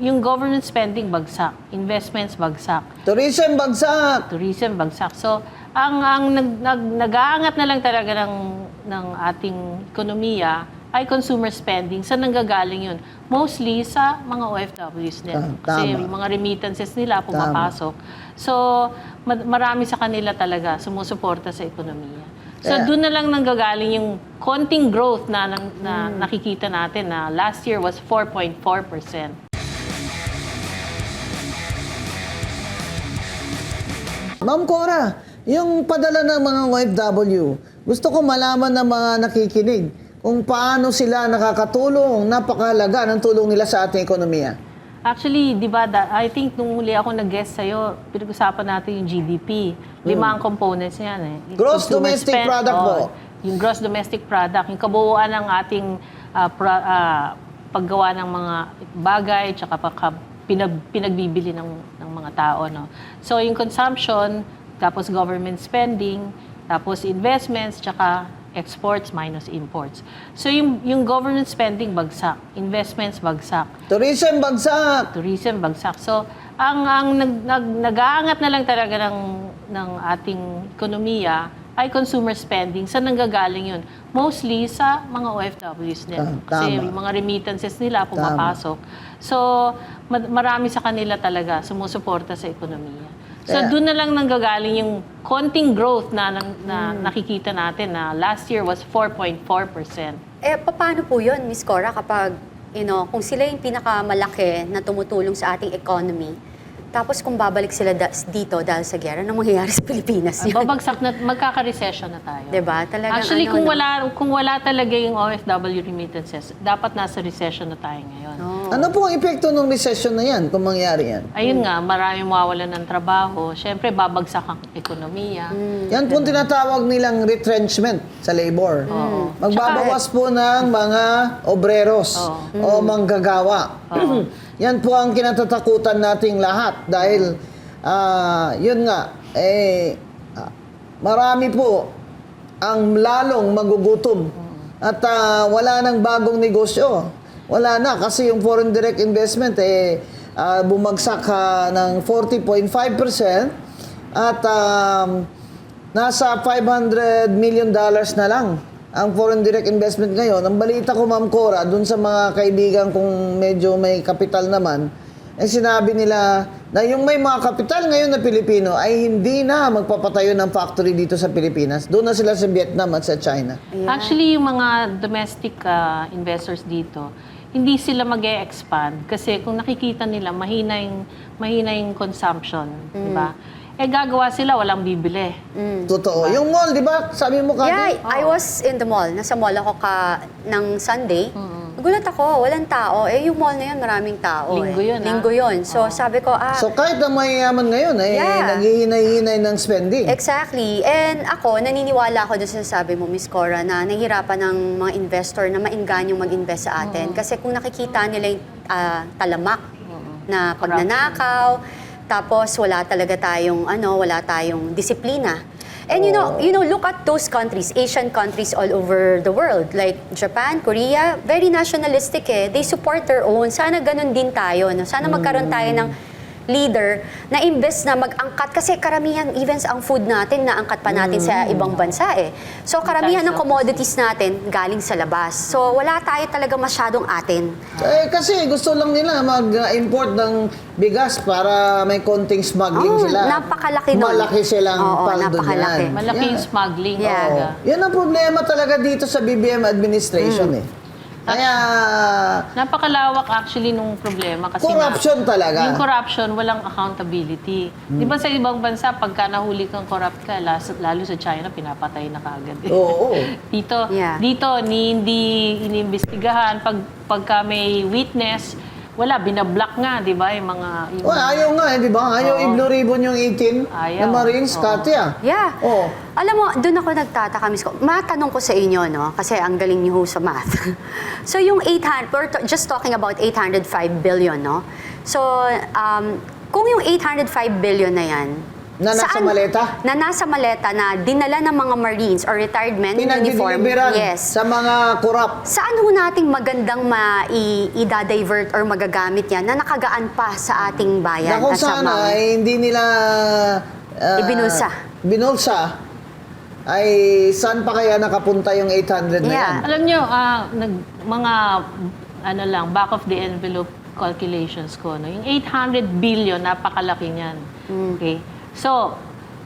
yung government spending bagsak, investments bagsak, Tourism bagsak. tourism bagsak. So, ang nag-aangat na lang talaga ng ating ekonomiya ay consumer spending. Saan nanggagaling yun? Mostly sa mga OFWs din. Kasi Tama. yung mga remittances nila pumapasok. So, marami sa kanila talaga sumusuporta sa ekonomiya. So, doon na lang nanggagaling yung konting growth na nakikita natin na last year was 4.4%. Ma'am Cora, yung padala ng mga OFW, gusto ko malaman ng mga nakikinig kung paano sila nakakatulong, napakahalaga ng tulong nila sa ating ekonomiya. Actually, di ba, I think nung muli ako nag-guest sa'yo, pinag-usapan natin yung GDP. 5 ang components niyan eh. Yung Gross consumer domestic product po. Yung gross domestic product, yung kabuuan ng ating paggawa ng mga bagay, tsaka pinagbibili ng mga tao. No? So, yung consumption, tapos government spending, tapos investments, tsaka exports minus imports. So, yung government spending bagsak, investments bagsak, Tourism bagsak. tourism bagsak. So, ang nag-aangat na lang talaga ng ating ekonomiya ay consumer spending. Saan nanggagaling yun? Mostly sa mga OFWs din. Kasi yung mga remittances nila pumapasok. So, marami sa kanila talaga sumusuporta sa ekonomiya. So, doon na lang nanggagaling yung konting growth na nakikita natin na last year was 4.4%. Paano po yun, Miss Cora, kapag, kung sila yung pinakamalaki na tumutulong sa ating economy, tapos kung babalik sila dito dahil sa gera, anong mangyayari sa Pilipinas yun? Babagsak na, magkaka-recession na tayo. Diba? Talagang Actually, kung wala talaga yung OFW remittances, dapat nasa recession na tayo ngayon. Ano po ang epekto ng recession na yan kung mangyari yan? Ayun nga, maraming mawawalan ng trabaho. Siyempre, babagsak ang ekonomiya. Yan po ang tinatawag nilang retrenchment sa labor. Magbabawas po ng mga obreros o manggagawa. Yan po ang kinatatakutan nating lahat dahil yun nga, marami po ang lalong magugutom at wala nang bagong negosyo. Wala na kasi yung foreign direct investment bumagsak ng 40.5% at nasa $500 million na lang ang foreign direct investment ngayon. Ang balita ko, Ma'am Cora, dun sa mga kaibigan kong medyo may kapital naman, sinabi nila na yung may mga kapital ngayon na Pilipino ay hindi na magpapatayo ng factory dito sa Pilipinas. Doon na sila sa Vietnam at sa China. Actually, yung mga domestic investors dito, hindi sila mag-e-expand kasi kung nakikita nila mahina yung consumption, di ba? Gagawa sila, walang bibili. Totoo. Diba? Yung mall, di ba? Sabi mo Yeah, I was in the mall. Nasa mall ako ng Sunday. Nagulat ako, walang tao. Yung mall na yun, maraming tao. Linggo yun, Linggo yun. So, sabi ko, So, kahit ang mayayaman ngayon, naghihinay-hinay ng spending. Exactly. And ako, naniniwala ako doon sa sabi mo, Miss Cora, na nahihirapan ng mga investor na mainganyong mag-invest sa atin. Kasi kung nakikita nila yung talamak na pagnanakaw, tapos wala talaga tayong disiplina. And you know, look at those countries, Asian countries all over the world, like Japan, Korea, very nationalistic eh. They support their own. Sana ganun din tayo, no? Sana magkaroon tayo ng leader na imbes na mag-angkat kasi karamihan even ang food natin naangkat pa natin sa ibang bansa eh. So karamihan ng commodities natin galing sa labas. So wala tayo talaga masyadong atin. Kasi gusto lang nila mag-import ng bigas para may konting smuggling sila. Napakalaki nun. Malaki silang paldo napakalaki. niyan. Malaki yung smuggling. Yeah. Yan ang problema talaga dito sa BBM administration eh. Kaya Napakalawak actually nung problema kasi corruption talaga. Yung corruption, walang accountability. Di ba sa ibang bansa, pagka nahuli kang corrupt ka, lalo sa China, pinapatay na kaagad. Oo. Dito, hindi inimbestigahan. Pagka may witness, wala, binablock nga, di ba? Yung mga... Ayaw nga di ba? Ayaw i-blue ribbon yung 18 na Marines, Katya. Yeah. Alam mo, doon ako nagtataka, Miss Cora. Matanong ko sa inyo, no? Kasi ang galing niyo sa math. So yung 800, we're just talking about 805 billion, no? So, kung yung 805 billion na yan, Na nasa maleta? Na nasa maleta na dinala ng mga Marines or retired men in uniform. Pinagdideliveran Yes. sa mga korap. Saan ho nating magandang i-divert or magagamit yan na nakagaan pa sa ating bayan? Na kung at sa sana mga- ay hindi nila binulsa, ay saan pa kaya nakapunta yung 800 na Yeah. yan? Alam nyo, mga ano lang, back of the envelope calculations ko, no? Yung 800 billion, napakalaki niyan. Okay? So,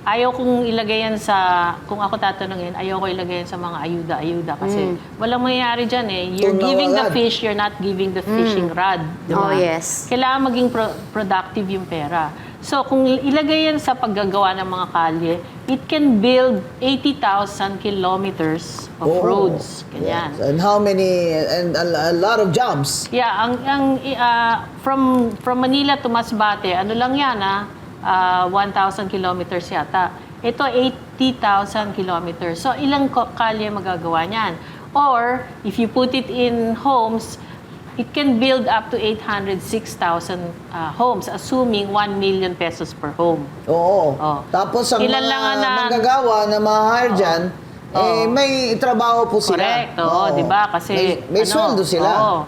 ayaw kong ilagay yan sa, kung ako tatanungin, ayaw ko ilagay yan sa mga ayuda-ayuda kasi walang mangyayari dyan eh. You're Tunaw giving the agad. fish, you're not giving the fishing rod. Di ba? Oh, yes. Kailangan maging productive yung pera. So, kung ilagay yan sa paggagawa ng mga kalye, it can build 80,000 kilometers of Oo. roads. Ganyan. Yes. And how many, and a lot of jobs. Yeah, from Manila to Masbate, ano lang yan 1,000 kilometers yata. Ito 80,000 kilometers. So ilang kalye magagawa niyan? Or if you put it in homes, it can build up to 806,000 homes assuming 1 million pesos per home. Oo. Oh. Tapos ang Ilan mga lang ang manggagawa na ma-hire dyan, may trabaho po sila. Correct, oo, di ba? Kasi may sweldo sila. oo.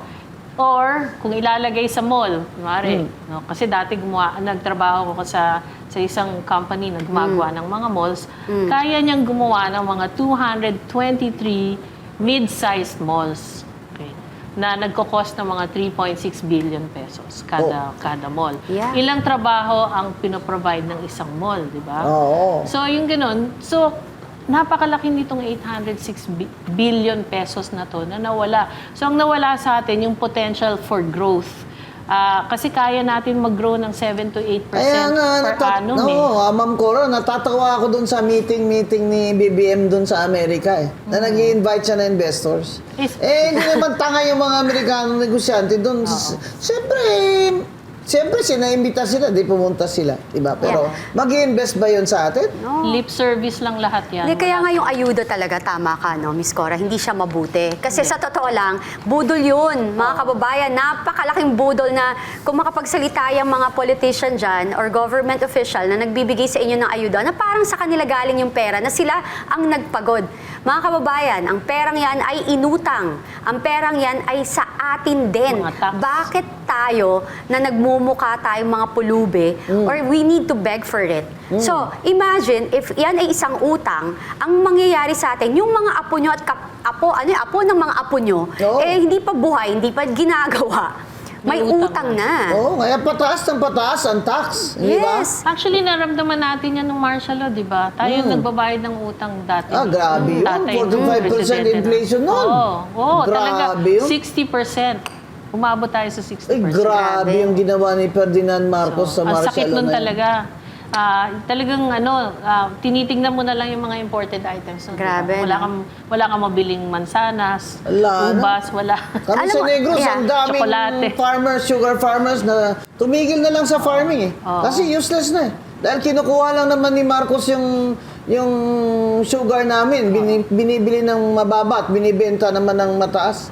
Or kung ilalagay sa mall, kunwari, no? Kasi dati nagtrabaho ko sa isang company na gumagawa ng mga malls, kaya niyang gumawa ng mga 223 mid-sized malls. Okay. Na nagko-cost ng mga 3.6 billion pesos kada mall. Yeah. Ilang trabaho ang pinoprovide ng isang mall, di ba? Oo. So, yung ganun. So, napakalaki nitong 806 billion pesos na to na nawala. So, ang nawala sa atin, yung potential for growth. Kasi kaya natin mag-grow ng 7 to 8% Kaya nga, per annum eh. Ma'am Cora, natatawa ako dun sa meeting ni BBM dun sa Amerika eh. Na nag-i-invite siya na investors. Hindi naman tanga yung mga Amerikanong negosyante dun. Siyempre, sinaimbita sila, di pumunta sila. Diba? Pero, mag-i-invest ba yun sa atin? Lip service lang lahat yan. Hindi, kaya nga yung ayuda talaga, tama ka, no, Miss Cora, hindi siya mabuti. Kasi sa totoo lang, budol yun, mga kababayan, napakalaking budol na kung makapagsalita yung mga politician dyan or government official na nagbibigay sa inyo ng ayuda, na parang sa kanila galing yung pera, na sila ang nagpagod. Mga kababayan, ang perang yan ay inutang. Ang perang yan ay sa atin din. Mga tax. Bakit tayo na nagmumukha tayong mga pulube or we need to beg for it? So, imagine if yan ay isang utang, ang mangyayari sa atin, yung mga apo nyo at apo ng mga apo nyo, Oo. hindi pa buhay, hindi pa ginagawa. May May utang utang na. Oo, kaya pataas ng pataas ang tax. Di ba? Yes. Actually, naramdaman natin yan ng martial law, di ba? Tayo yung nagbabayad ng utang dati. Grabe yun. Tatay 45% nung presidente na. inflation nun. Oo, talaga. Grabe yun. 60%. Umabot tayo sa 60%. Ay, grabe yung ginawa ni Ferdinand Marcos sa Ang martial sakit law nun na yun. talaga. Talagang tinitingnan mo na lang yung mga imported items. nun, di ba? Grabe, Wala kang mabiling mansanas, Wala na. ubas, wala. Kami Alam sa mo, Negros, yeah, ang daming tsokolate. farmers, sugar farmers na tumigil na lang sa farming eh. Kasi useless na eh. Dahil kinukuha lang naman ni Marcos yung sugar namin, binibili ng mababa at binibenta naman ng mataas.